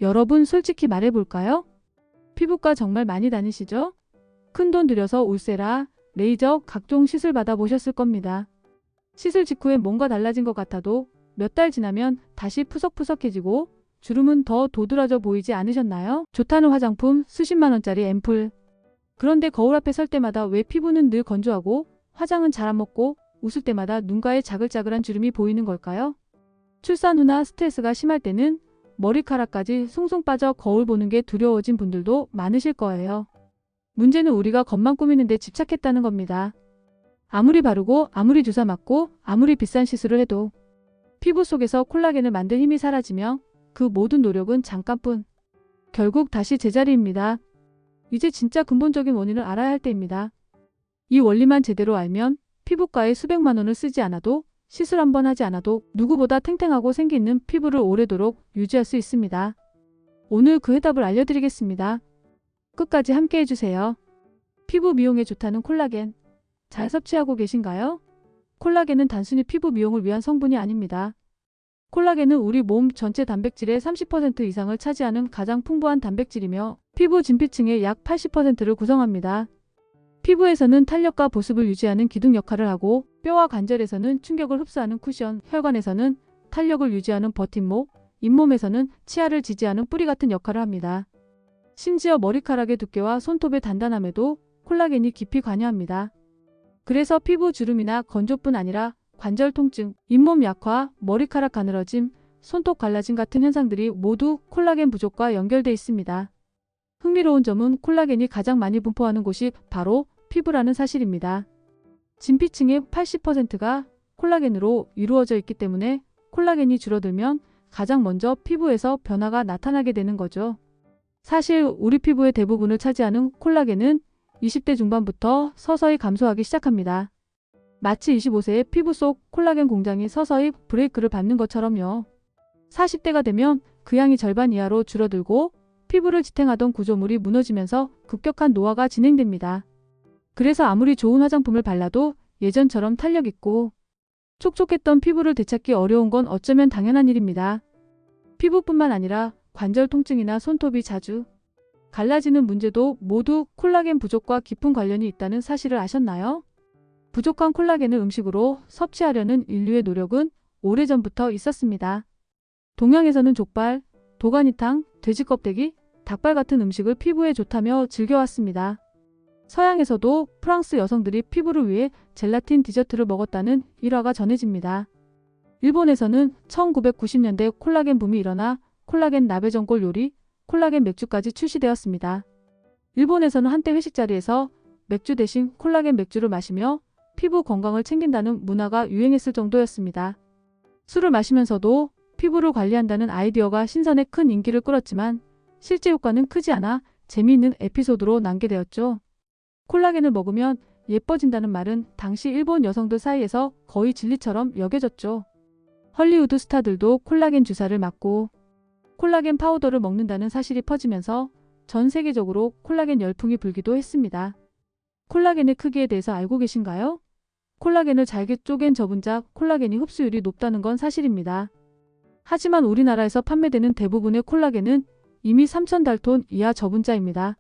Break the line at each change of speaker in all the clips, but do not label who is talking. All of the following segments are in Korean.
여러분 솔직히 말해볼까요? 피부과 정말 많이 다니시죠? 큰돈 들여서 울세라, 레이저, 각종 시술 받아보셨을 겁니다. 시술 직후에 뭔가 달라진 것 같아도 몇 달 지나면 다시 푸석푸석해지고 주름은 더 도드라져 보이지 않으셨나요? 좋다는 화장품 수십만 원짜리 앰플. 그런데 거울 앞에 설 때마다 왜 피부는 늘 건조하고 화장은 잘 안 먹고 웃을 때마다 눈가에 자글자글한 주름이 보이는 걸까요? 출산 후나 스트레스가 심할 때는 머리카락까지 숭숭 빠져 거울 보는 게 두려워진 분들도 많으실 거예요. 문제는 우리가 겉만 꾸미는데 집착했다는 겁니다. 아무리 바르고 아무리 주사 맞고 아무리 비싼 시술을 해도 피부 속에서 콜라겐을 만들 힘이 사라지며 그 모든 노력은 잠깐뿐. 결국 다시 제자리입니다. 이제 진짜 근본적인 원인을 알아야 할 때입니다. 이 원리만 제대로 알면 피부과에 수백만 원을 쓰지 않아도 시술 한번 하지 않아도 누구보다 탱탱하고 생기 있는 피부를 오래도록 유지할 수 있습니다. 오늘 그 해답을 알려드리겠습니다. 끝까지 함께 해주세요. 피부 미용에 좋다는 콜라겐. 잘 섭취하고 계신가요? 콜라겐은 단순히 피부 미용을 위한 성분이 아닙니다. 콜라겐은 우리 몸 전체 단백질의 30% 이상을 차지하는 가장 풍부한 단백질이며 피부 진피층의 약 80%를 구성합니다. 피부에서는 탄력과 보습을 유지하는 기둥 역할을 하고 뼈와 관절에서는 충격을 흡수하는 쿠션, 혈관에서는 탄력을 유지하는 버팀목, 잇몸에서는 치아를 지지하는 뿌리 같은 역할을 합니다. 심지어 머리카락의 두께와 손톱의 단단함에도 콜라겐이 깊이 관여합니다. 그래서 피부 주름이나 건조뿐 아니라 관절 통증, 잇몸 약화, 머리카락 가늘어짐, 손톱 갈라짐 같은 현상들이 모두 콜라겐 부족과 연결돼 있습니다. 흥미로운 점은 콜라겐이 가장 많이 분포하는 곳이 바로 피부라는 사실입니다. 진피층의 80%가 콜라겐으로 이루어져 있기 때문에 콜라겐이 줄어들면 가장 먼저 피부에서 변화가 나타나게 되는 거죠. 사실 우리 피부의 대부분을 차지하는 콜라겐은 20대 중반부터 서서히 감소하기 시작합니다. 마치 25세의 피부 속 콜라겐 공장이 서서히 브레이크를 밟는 것처럼요. 40대가 되면 그 양이 절반 이하로 줄어들고 피부를 지탱하던 구조물이 무너지면서 급격한 노화가 진행됩니다. 그래서 아무리 좋은 화장품을 발라도 예전처럼 탄력 있고 촉촉했던 피부를 되찾기 어려운 건 어쩌면 당연한 일입니다. 피부뿐만 아니라 관절 통증이나 손톱이 자주 갈라지는 문제도 모두 콜라겐 부족과 깊은 관련이 있다는 사실을 아셨나요? 부족한 콜라겐을 음식으로 섭취하려는 인류의 노력은 오래전부터 있었습니다. 동양에서는 족발, 도가니탕, 돼지 껍데기, 닭발 같은 음식을 피부에 좋다며 즐겨왔습니다. 서양에서도 프랑스 여성들이 피부를 위해 젤라틴 디저트를 먹었다는 일화가 전해집니다. 일본에서는 1990년대 콜라겐 붐이 일어나 콜라겐 나베 전골 요리, 콜라겐 맥주까지 출시되었습니다. 일본에서는 한때 회식 자리에서 맥주 대신 콜라겐 맥주를 마시며 피부 건강을 챙긴다는 문화가 유행했을 정도였습니다. 술을 마시면서도 피부를 관리한다는 아이디어가 신선해 큰 인기를 끌었지만 실제 효과는 크지 않아 재미있는 에피소드로 남게 되었죠. 콜라겐을 먹으면 예뻐진다는 말은 당시 일본 여성들 사이에서 거의 진리처럼 여겨졌죠. 헐리우드 스타들도 콜라겐 주사를 맞고 콜라겐 파우더를 먹는다는 사실이 퍼지면서 전 세계적으로 콜라겐 열풍이 불기도 했습니다. 콜라겐의 크기에 대해서 알고 계신가요? 콜라겐을 잘게 쪼갠 저분자 콜라겐이 흡수율이 높다는 건 사실입니다. 하지만 우리나라에서 판매되는 대부분의 콜라겐은 이미 3000달톤 이하 저분자입니다.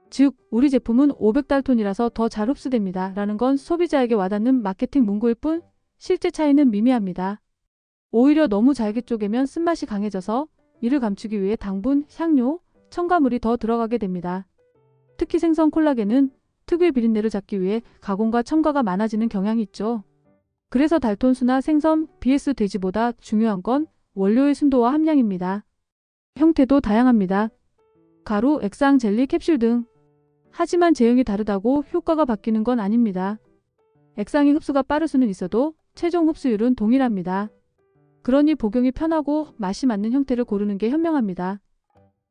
즉, 우리 제품은 500달톤이라서 더 잘 흡수됩니다. 라는 건 소비자에게 와닿는 마케팅 문구일 뿐 실제 차이는 미미합니다. 오히려 너무 잘게 쪼개면 쓴맛이 강해져서 이를 감추기 위해 당분, 향료, 첨가물이 더 들어가게 됩니다. 특히 생선 콜라겐은 특유의 비린내를 잡기 위해 가공과 첨가가 많아지는 경향이 있죠. 그래서 달톤수나 생선, BS 돼지보다 중요한 건 원료의 순도와 함량입니다. 형태도 다양합니다. 가루, 액상, 젤리, 캡슐 등. 하지만 제형이 다르다고 효과가 바뀌는 건 아닙니다. 액상이 흡수가 빠를 수는 있어도 최종 흡수율은 동일합니다. 그러니 복용이 편하고 맛이 맞는 형태를 고르는 게 현명합니다.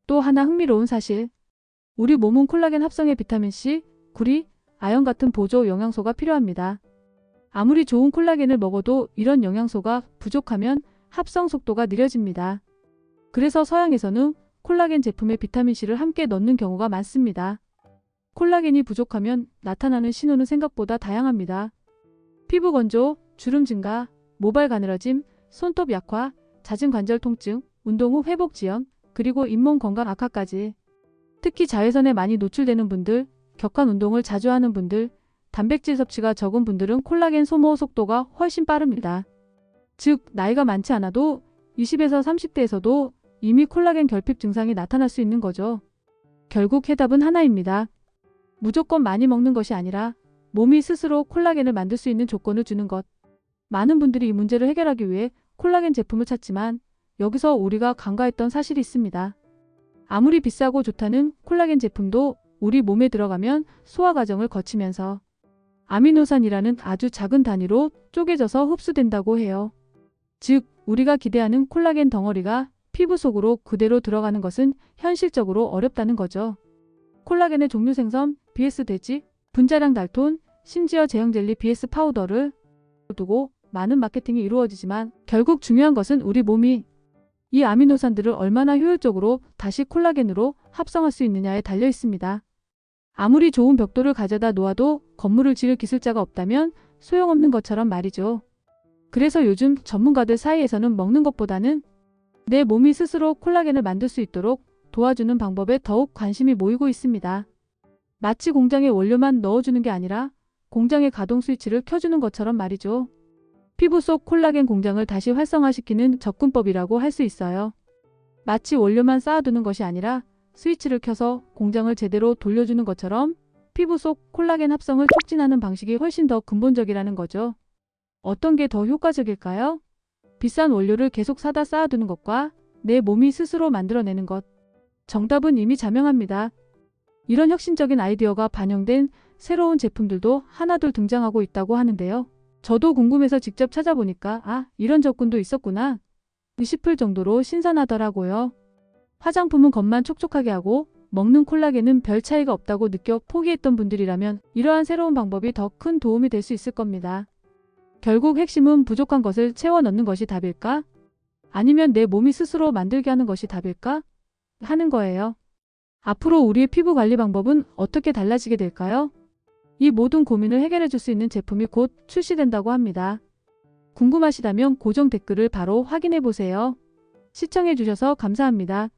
또 하나 흥미로운 사실. 우리 몸은 콜라겐 합성에 비타민C, 구리, 아연 같은 보조 영양소가 필요합니다. 아무리 좋은 콜라겐을 먹어도 이런 영양소가 부족하면 합성 속도가 느려집니다. 그래서 서양에서는 콜라겐 제품에 비타민C를 함께 넣는 경우가 많습니다. 콜라겐이 부족하면 나타나는 신호는 생각보다 다양합니다. 피부 건조, 주름 증가, 모발 가늘어짐, 손톱 약화, 잦은 관절 통증, 운동 후 회복 지연, 그리고 잇몸 건강 악화까지. 특히 자외선에 많이 노출되는 분들, 격한 운동을 자주 하는 분들, 단백질 섭취가 적은 분들은 콜라겐 소모 속도가 훨씬 빠릅니다. 즉, 나이가 많지 않아도 20에서 30대에서도 이미 콜라겐 결핍 증상이 나타날 수 있는 거죠. 결국 해답은 하나입니다. 무조건 많이 먹는 것이 아니라 몸이 스스로 콜라겐을 만들 수 있는 조건을 주는 것. 많은 분들이 이 문제를 해결하기 위해 콜라겐 제품을 찾지만 여기서 우리가 간과했던 사실이 있습니다. 아무리 비싸고 좋다는 콜라겐 제품도 우리 몸에 들어가면 소화 과정을 거치면서 아미노산이라는 아주 작은 단위로 쪼개져서 흡수된다고 해요. 즉, 우리가 기대하는 콜라겐 덩어리가 피부 속으로 그대로 들어가는 것은 현실적으로 어렵다는 거죠. 콜라겐의 종류 생선, BS 돼지, 분자량 달톤, 심지어 제형 젤리 BS 파우더를 두고 많은 마케팅이 이루어지지만 결국 중요한 것은 우리 몸이 이 아미노산들을 얼마나 효율적으로 다시 콜라겐으로 합성할 수 있느냐에 달려 있습니다. 아무리 좋은 벽돌을 가져다 놓아도 건물을 지을 기술자가 없다면 소용없는 것처럼 말이죠. 그래서 요즘 전문가들 사이에서는 먹는 것보다는 내 몸이 스스로 콜라겐을 만들 수 있도록 도와주는 방법에 더욱 관심이 모이고 있습니다. 마치 공장에 원료만 넣어주는 게 아니라 공장의 가동 스위치를 켜주는 것처럼 말이죠. 피부 속 콜라겐 공장을 다시 활성화시키는 접근법이라고 할 수 있어요. 마치 원료만 쌓아두는 것이 아니라 스위치를 켜서 공장을 제대로 돌려주는 것처럼 피부 속 콜라겐 합성을 촉진하는 방식이 훨씬 더 근본적이라는 거죠. 어떤 게 더 효과적일까요? 비싼 원료를 계속 사다 쌓아두는 것과 내 몸이 스스로 만들어내는 것. 정답은 이미 자명합니다. 이런 혁신적인 아이디어가 반영된 새로운 제품들도 하나둘 등장하고 있다고 하는데요. 저도 궁금해서 직접 찾아보니까 이런 접근도 있었구나 싶을 정도로 신선하더라고요. 화장품은 겉만 촉촉하게 하고 먹는 콜라겐은 별 차이가 없다고 느껴 포기했던 분들이라면 이러한 새로운 방법이 더 큰 도움이 될 수 있을 겁니다. 결국 핵심은 부족한 것을 채워 넣는 것이 답일까? 아니면 내 몸이 스스로 만들게 하는 것이 답일까? 하는 거예요. 앞으로 우리의 피부 관리 방법은 어떻게 달라지게 될까요? 이 모든 고민을 해결해 줄 수 있는 제품이 곧 출시된다고 합니다. 궁금하시다면 고정 댓글을 바로 확인해 보세요. 시청해 주셔서 감사합니다.